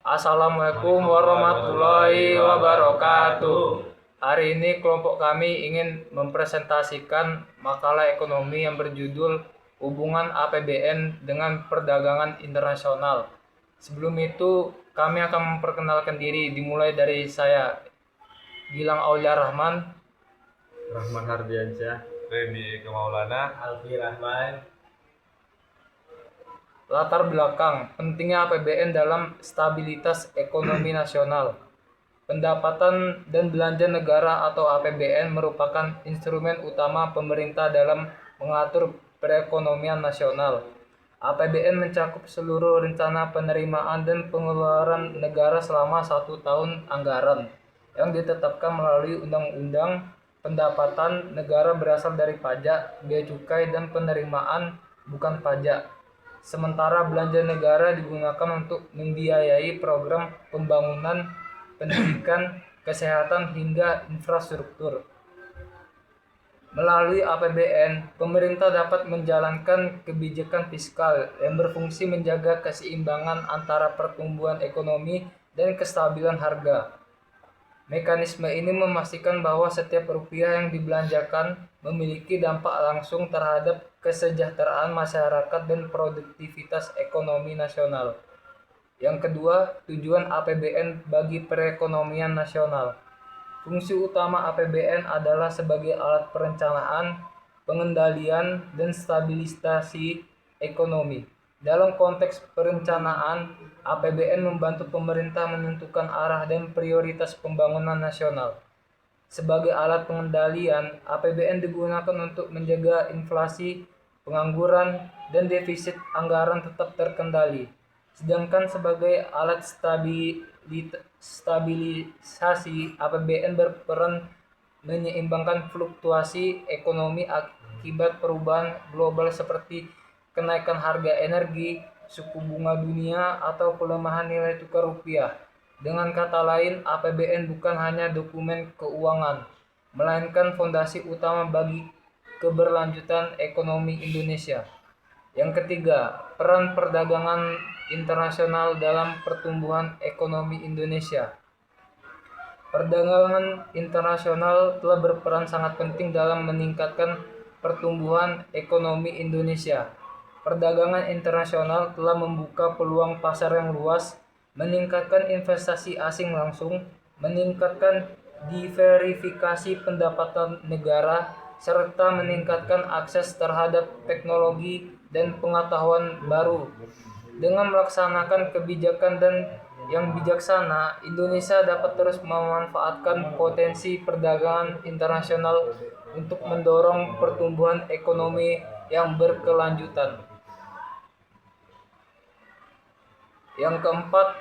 Assalamualaikum warahmatullahi wabarakatuh. Hari ini kelompok kami ingin mempresentasikan makalah ekonomi yang berjudul Hubungan APBN dengan Perdagangan Internasional. Sebelum itu, kami akan memperkenalkan diri, dimulai dari saya, Gilang Aulia Rahman, Rahman Hardiansyah, Randy Kemaulana, Alfi Rahman. latar belakang pentingnya APBN dalam stabilitas ekonomi nasional. Pendapatan dan belanja negara atau APBN merupakan instrumen utama pemerintah dalam mengatur perekonomian nasional. APBN mencakup seluruh rencana penerimaan dan pengeluaran negara selama 1 tahun anggaran yang ditetapkan melalui Undang-Undang Pendapatan Negara berasal dari pajak, bea cukai, dan penerimaan bukan pajak. Sementara belanja negara digunakan untuk membiayai program pembangunan, pendidikan, kesehatan, hingga infrastruktur. Melalui APBN, pemerintah dapat menjalankan kebijakan fiskal yang berfungsi menjaga keseimbangan antara pertumbuhan ekonomi dan kestabilan harga. Mekanisme ini memastikan bahwa setiap rupiah yang dibelanjakan memiliki dampak langsung terhadap kesejahteraan masyarakat dan produktivitas ekonomi nasional. Yang kedua, tujuan APBN bagi perekonomian nasional. Fungsi utama APBN adalah sebagai alat perencanaan, pengendalian, dan stabilisasi ekonomi. Dalam konteks perencanaan, APBN membantu pemerintah menentukan arah dan prioritas pembangunan nasional. Sebagai alat pengendalian, APBN digunakan untuk menjaga inflasi, pengangguran, dan defisit anggaran tetap terkendali. Sedangkan sebagai alat stabilisasi, APBN berperan menyeimbangkan fluktuasi ekonomi akibat perubahan global seperti kenaikan harga energi, suku bunga dunia, atau pelemahan nilai tukar rupiah. Dengan kata lain, APBN bukan hanya dokumen keuangan, melainkan fondasi utama bagi keberlanjutan ekonomi Indonesia. Yang ketiga, peran perdagangan internasional dalam pertumbuhan ekonomi Indonesia. Perdagangan internasional telah berperan sangat penting dalam meningkatkan pertumbuhan ekonomi Indonesia. Perdagangan internasional telah membuka peluang pasar yang luas, meningkatkan investasi asing langsung, meningkatkan diversifikasi pendapatan negara, serta meningkatkan akses terhadap teknologi dan pengetahuan baru. Dengan melaksanakan kebijakan dan yang bijaksana, Indonesia dapat terus memanfaatkan potensi perdagangan internasional untuk mendorong pertumbuhan ekonomi yang berkelanjutan. Yang keempat,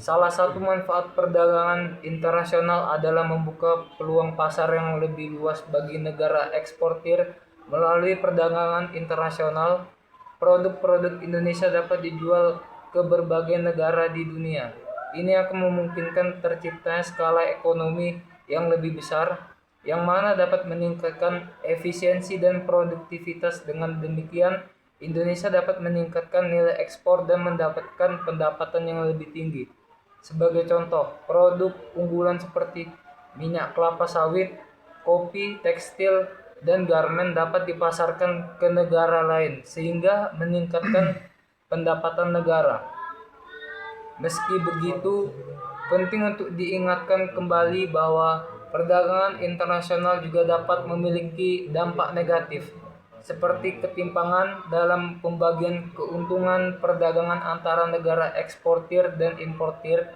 salah satu manfaat perdagangan internasional adalah membuka peluang pasar yang lebih luas bagi negara eksportir. Melalui perdagangan internasional, produk-produk Indonesia dapat dijual ke berbagai negara di dunia. Ini akan memungkinkan terciptanya skala ekonomi yang lebih besar, yang mana dapat meningkatkan efisiensi dan produktivitas. Dengan demikian, Indonesia dapat meningkatkan nilai ekspor dan mendapatkan pendapatan yang lebih tinggi. Sebagai contoh, produk unggulan seperti minyak kelapa sawit, kopi, tekstil, dan garmen dapat dipasarkan ke negara lain sehingga meningkatkan pendapatan negara. Meski begitu, penting untuk diingatkan kembali bahwa perdagangan internasional juga dapat memiliki dampak negatif, seperti ketimpangan dalam pembagian keuntungan perdagangan antara negara eksportir dan importir,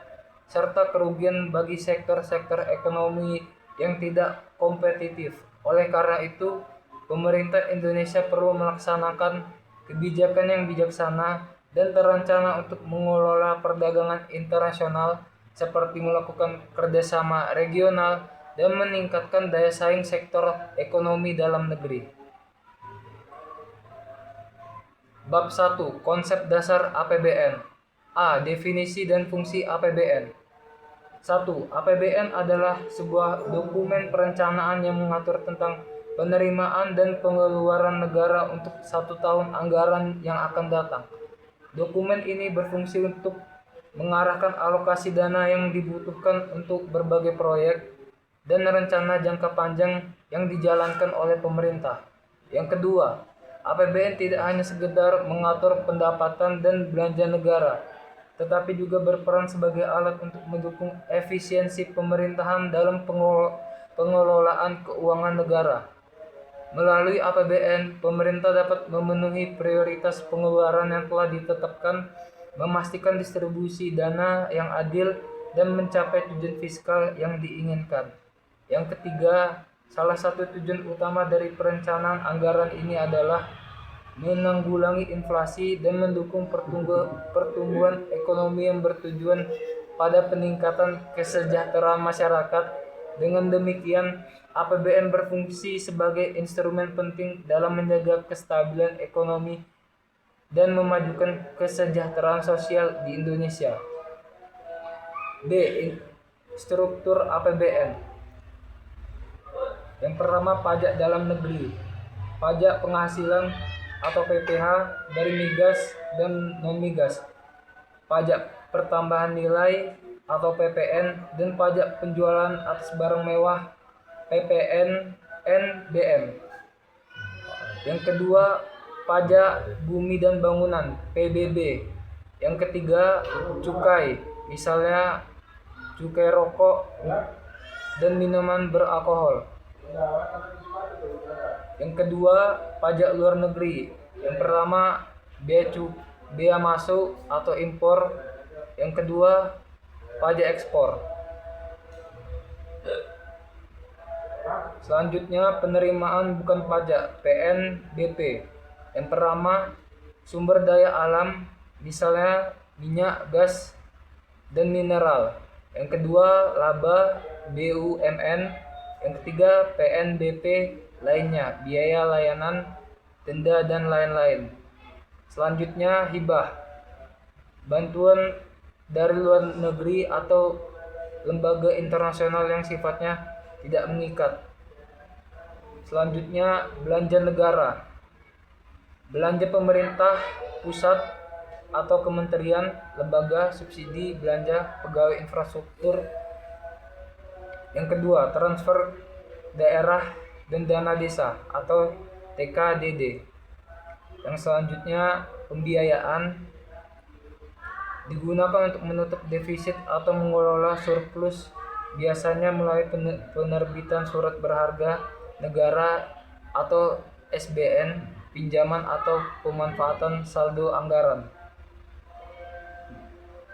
serta kerugian bagi sektor-sektor ekonomi yang tidak kompetitif. Oleh karena itu, pemerintah Indonesia perlu melaksanakan kebijakan yang bijaksana dan terencana untuk mengelola perdagangan internasional, seperti melakukan kerjasama regional dan meningkatkan daya saing sektor ekonomi dalam negeri. Bab 1. Konsep dasar APBN. A. Definisi dan fungsi APBN. 1. APBN adalah sebuah dokumen perencanaan yang mengatur tentang penerimaan dan pengeluaran negara untuk 1 tahun anggaran yang akan datang. Dokumen ini berfungsi untuk mengarahkan alokasi dana yang dibutuhkan untuk berbagai proyek dan rencana jangka panjang yang dijalankan oleh pemerintah. Yang kedua, APBN tidak hanya sekedar mengatur pendapatan dan belanja negara, tetapi juga berperan sebagai alat untuk mendukung efisiensi pemerintahan dalam pengelolaan keuangan negara. Melalui APBN, pemerintah dapat memenuhi prioritas pengeluaran yang telah ditetapkan, memastikan distribusi dana yang adil, dan mencapai tujuan fiskal yang diinginkan. Yang ketiga, salah satu tujuan utama dari perencanaan anggaran ini adalah menanggulangi inflasi dan mendukung pertumbuhan ekonomi yang bertujuan pada peningkatan kesejahteraan masyarakat. Dengan demikian, APBN berfungsi sebagai instrumen penting dalam menjaga kestabilan ekonomi dan memajukan kesejahteraan sosial di Indonesia. B. Struktur APBN. Yang pertama, pajak dalam negeri. Pajak penghasilan atau PPH dari migas dan non-migas. Pajak pertambahan nilai atau PPN dan pajak penjualan atas barang mewah PPN NBM. Yang kedua, pajak bumi dan bangunan PBB. Yang ketiga, cukai, misalnya cukai rokok dan minuman beralkohol. Yang kedua, pajak luar negeri. Yang pertama, bea masuk atau impor. Yang kedua, pajak ekspor. Selanjutnya, penerimaan bukan pajak PNBP. Yang pertama, sumber daya alam, misalnya minyak, gas, dan mineral. Yang kedua, laba BUMN. Yang ketiga, PNBP lainnya, biaya layanan, denda, dan lain-lain. Selanjutnya, hibah, bantuan dari luar negeri atau lembaga internasional yang sifatnya tidak mengikat. Selanjutnya, belanja negara, belanja pemerintah pusat atau kementerian, lembaga, subsidi, belanja pegawai infrastruktur. Yang kedua, transfer daerah dan dana desa atau TKDD. Yang selanjutnya, pembiayaan digunakan untuk menutup defisit atau mengelola surplus, biasanya melalui penerbitan surat berharga negara atau SBN, pinjaman atau pemanfaatan saldo anggaran.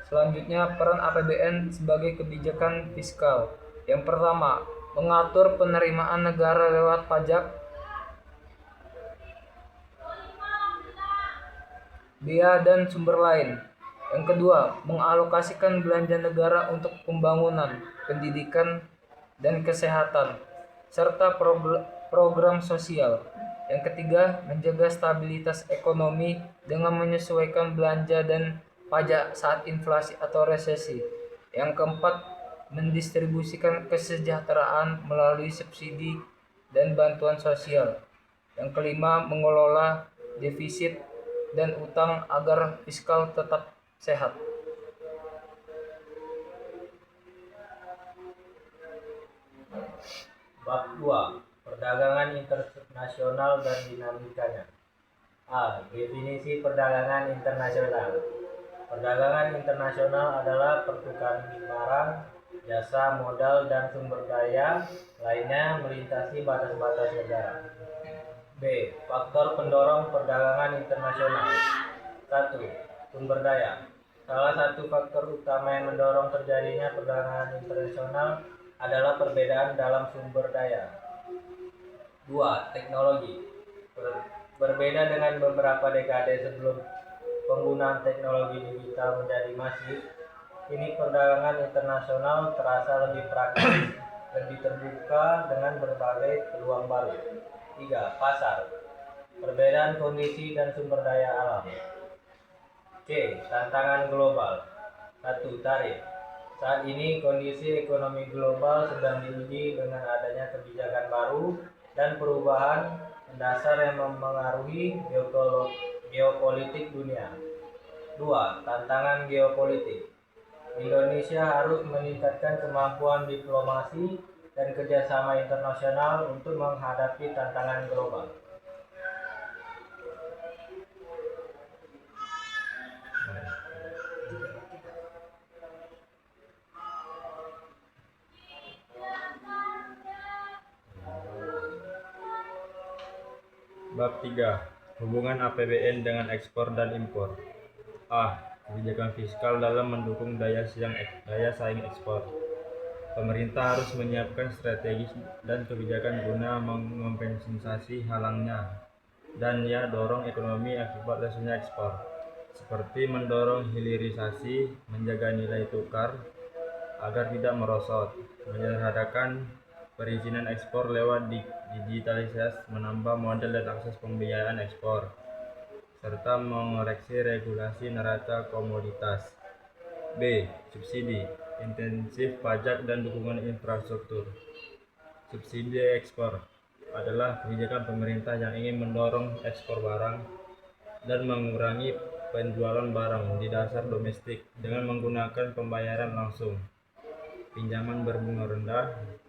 Selanjutnya, peran APBN sebagai kebijakan fiskal. Yang pertama, mengatur penerimaan negara lewat pajak, bea, dan sumber lain. Yang kedua, mengalokasikan belanja negara untuk pembangunan, pendidikan, dan kesehatan, serta program sosial. Yang ketiga, menjaga stabilitas ekonomi dengan menyesuaikan belanja dan pajak saat inflasi atau resesi. Yang keempat, mendistribusikan kesejahteraan melalui subsidi dan bantuan sosial. Yang kelima, mengelola defisit dan utang agar fiskal tetap sehat. Bab 2. Perdagangan internasional dan dinamikanya. A. Definisi perdagangan internasional. Perdagangan internasional adalah pertukaran barang, jasa, modal, dan sumber daya lainnya melintasi batas-batas negara. B. Faktor pendorong perdagangan internasional. 1. Sumber daya. Salah satu faktor utama yang mendorong terjadinya perdagangan internasional adalah perbedaan dalam sumber daya. 2. Teknologi. Berbeda dengan beberapa dekade sebelum penggunaan teknologi digital menjadi masif, kini perdagangan internasional terasa lebih praktis, lebih terbuka dengan berbagai peluang baru. 3. Pasar. Perbedaan kondisi dan sumber daya alam. C. Tantangan global. 1. Tarif. Saat ini kondisi ekonomi global sedang diuji dengan adanya kebijakan baru dan perubahan mendasar yang memengaruhi geopolitik dunia. 2. Tantangan geopolitik. Indonesia harus meningkatkan kemampuan diplomasi dan kerjasama internasional untuk menghadapi tantangan global. Bab 3. Hubungan APBN dengan ekspor dan impor. A. Kebijakan fiskal dalam mendukung daya saing ekspor. Pemerintah harus menyiapkan strategi dan kebijakan guna mengompensasi halangnya dan dorong ekonomi akibat lesunya ekspor, seperti mendorong hilirisasi, menjaga nilai tukar agar tidak merosot, menyederhanakan perizinan ekspor lewat digitalisasi, menambah model dan akses pembiayaan ekspor, serta mengoreksi regulasi neraca komoditas. B. Subsidi, intensif pajak dan dukungan infrastruktur. Subsidi ekspor adalah kebijakan pemerintah yang ingin mendorong ekspor barang dan mengurangi penjualan barang di dasar domestik dengan menggunakan pembayaran langsung, pinjaman berbunga rendah,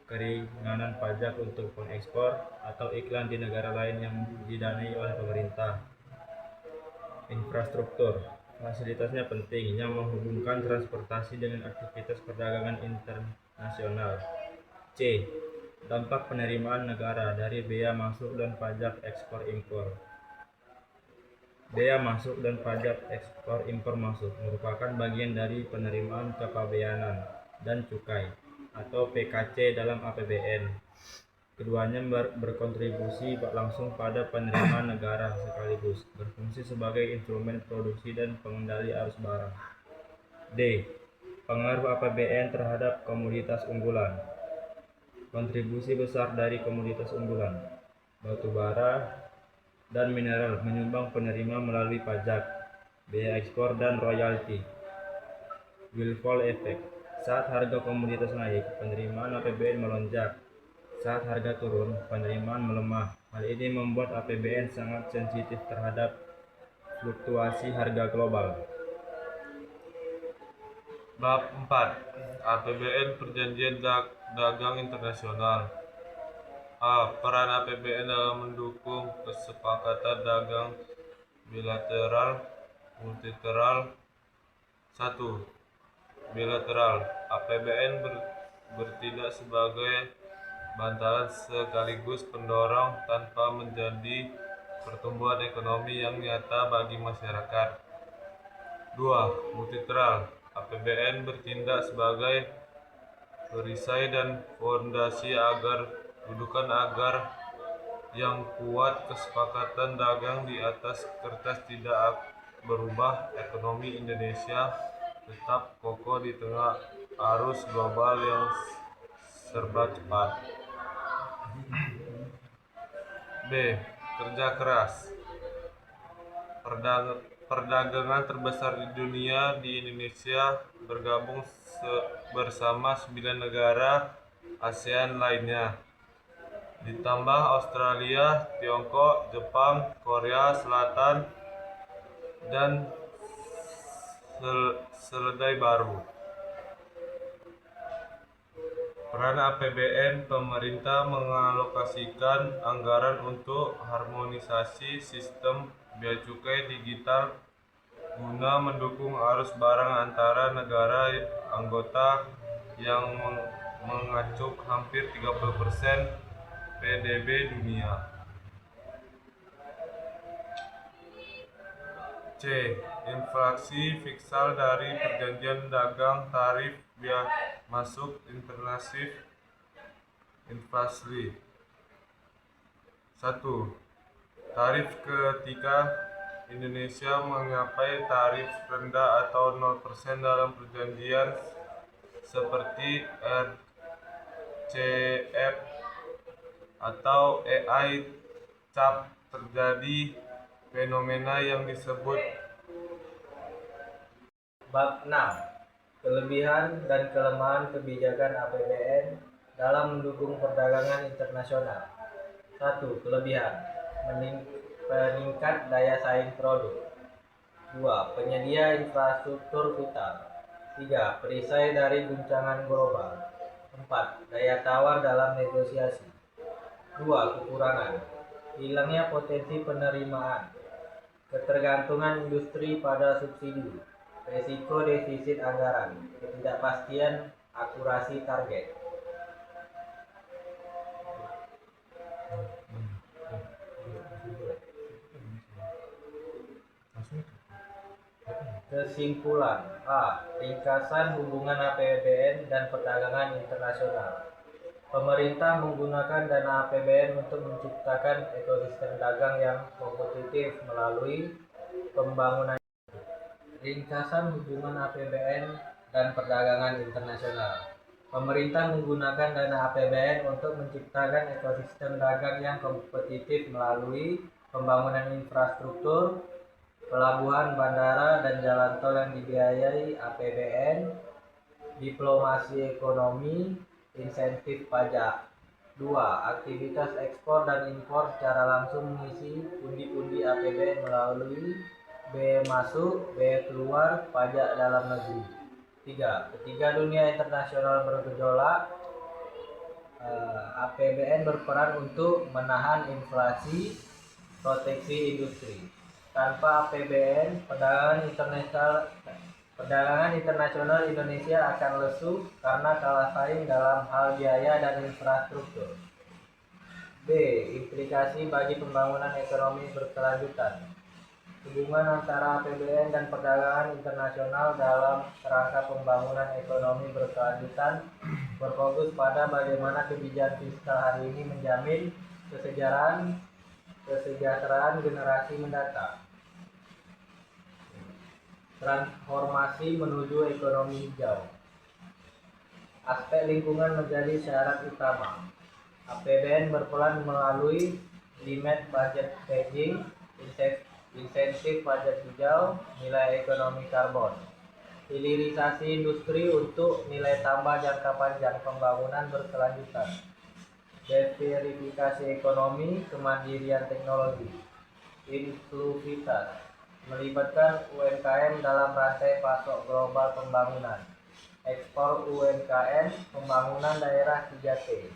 keringanan pajak untuk pengekspor, atau iklan di negara lain yang didanai oleh pemerintah. Infrastruktur, fasilitasnya penting yang menghubungkan transportasi dengan aktivitas perdagangan internasional. C. Dampak penerimaan negara dari bea masuk dan pajak ekspor impor. Bea masuk dan pajak ekspor impor masuk merupakan bagian dari penerimaan kepabeanan dan cukai atau PKC dalam APBN. Keduanya berkontribusi langsung pada penerimaan negara sekaligus berfungsi sebagai instrumen produksi dan pengendali arus barang. D. Pengaruh APBN terhadap komoditas unggulan. Kontribusi besar dari komoditas unggulan, batu bara dan mineral menyumbang penerima melalui pajak, bea ekspor dan royalti. Windfall effect. Saat harga komoditas naik, penerimaan APBN melonjak. Saat harga turun, penerimaan melemah. Hal ini membuat APBN sangat sensitif terhadap fluktuasi harga global. Bab 4. APBN Perjanjian Dagang Internasional. A. Peran APBN dalam mendukung kesepakatan dagang bilateral, multilateral. 1. Bilateral. APBN bertindak sebagai bantalan sekaligus pendorong tanpa menjadi pertumbuhan ekonomi yang nyata bagi masyarakat. 2. Multilateral. APBN bertindak sebagai perisai dan fondasi agar yang kuat kesepakatan dagang di atas kertas tidak berubah. Ekonomi Indonesia tetap kokoh di tengah arus global yang serba cepat. B. Kerja keras. Perdagangan terbesar di dunia di Indonesia bergabung bersama 9 negara ASEAN lainnya, ditambah Australia, Tiongkok, Jepang, Korea Selatan, dan Selandia Baru. Peran APBN, pemerintah mengalokasikan anggaran untuk harmonisasi sistem bea cukai digital guna mendukung arus barang antara negara anggota yang mengacup hampir 30% PDB dunia. C. Inflasi fiskal dari perjanjian dagang tarif bea masuk internasional. Inflasi. 1. Tarif ketika Indonesia mencapai tarif rendah atau 0% dalam perjanjian seperti RCEP atau EI-CAP, terjadi fenomena yang disebut Bab 6. Kelebihan dan kelemahan kebijakan APBN dalam mendukung perdagangan internasional. 1. Kelebihan: peningkat daya saing produk. 2. Penyedia infrastruktur vital. 3. Perisai dari guncangan global. 4. Daya tawar dalam negosiasi. 2. Kekurangan. Hilangnya potensi penerimaan. Ketergantungan industri pada subsidi. Resiko defisit anggaran. Ketidakpastian akurasi target. Kesimpulan. A. Ringkasan hubungan APBN dan perdagangan internasional. Pemerintah menggunakan dana APBN untuk menciptakan ekosistem dagang yang kompetitif melalui pembangunan. Ringkasan hubungan APBN dan perdagangan internasional. Pemerintah menggunakan dana APBN untuk menciptakan ekosistem dagang yang kompetitif melalui pembangunan infrastruktur, pelabuhan, bandara, dan jalan tol yang dibiayai APBN, diplomasi ekonomi, insentif pajak. 2. Aktivitas ekspor dan impor secara langsung mengisi pundi-pundi APBN melalui biaya masuk, biaya keluar, pajak dalam negeri. 3. Ketika dunia internasional bergejolak, APBN berperan untuk menahan inflasi, proteksi industri. Tanpa APBN, perdagangan internasional Indonesia akan lesu karena kalah saing dalam hal biaya dan infrastruktur. B. Implikasi bagi pembangunan ekonomi berkelanjutan. Hubungan antara APBN dan perdagangan internasional dalam kerangka pembangunan ekonomi berkelanjutan berfokus pada bagaimana kebijakan fiskal hari ini menjamin kesejahteraan generasi mendatang. Transformasi menuju ekonomi hijau. Aspek lingkungan menjadi syarat utama. APBN berperan melalui limit budget pledging, insentif pajak hijau, nilai ekonomi karbon. Hilirisasi industri untuk nilai tambah jangka panjang pembangunan berkelanjutan. Diversifikasi ekonomi, kemandirian teknologi. Inklusivitas melibatkan UMKM dalam rantai pasok global pembangunan. Ekspor UMKM, pembangunan daerah 3T.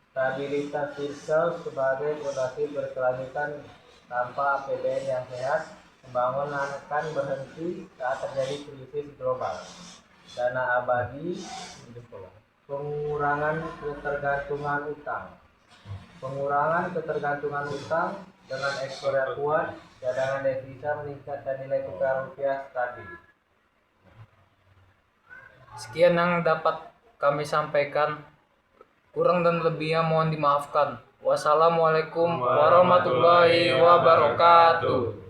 Stabilitas fiskal sebagai fondasi berkelanjutan. Tanpa APBN yang sehat, pembangunan akan berhenti saat terjadi krisis global. Dana abadi, pengurangan ketergantungan utang. Pengurangan ketergantungan utang dengan ekspor yang kuat, cadangan devisa meningkat dan nilai tukar rupiah stabil. Sekian yang dapat kami sampaikan. Kurang dan lebihnya mohon dimaafkan. Wassalamualaikum warahmatullahi wabarakatuh.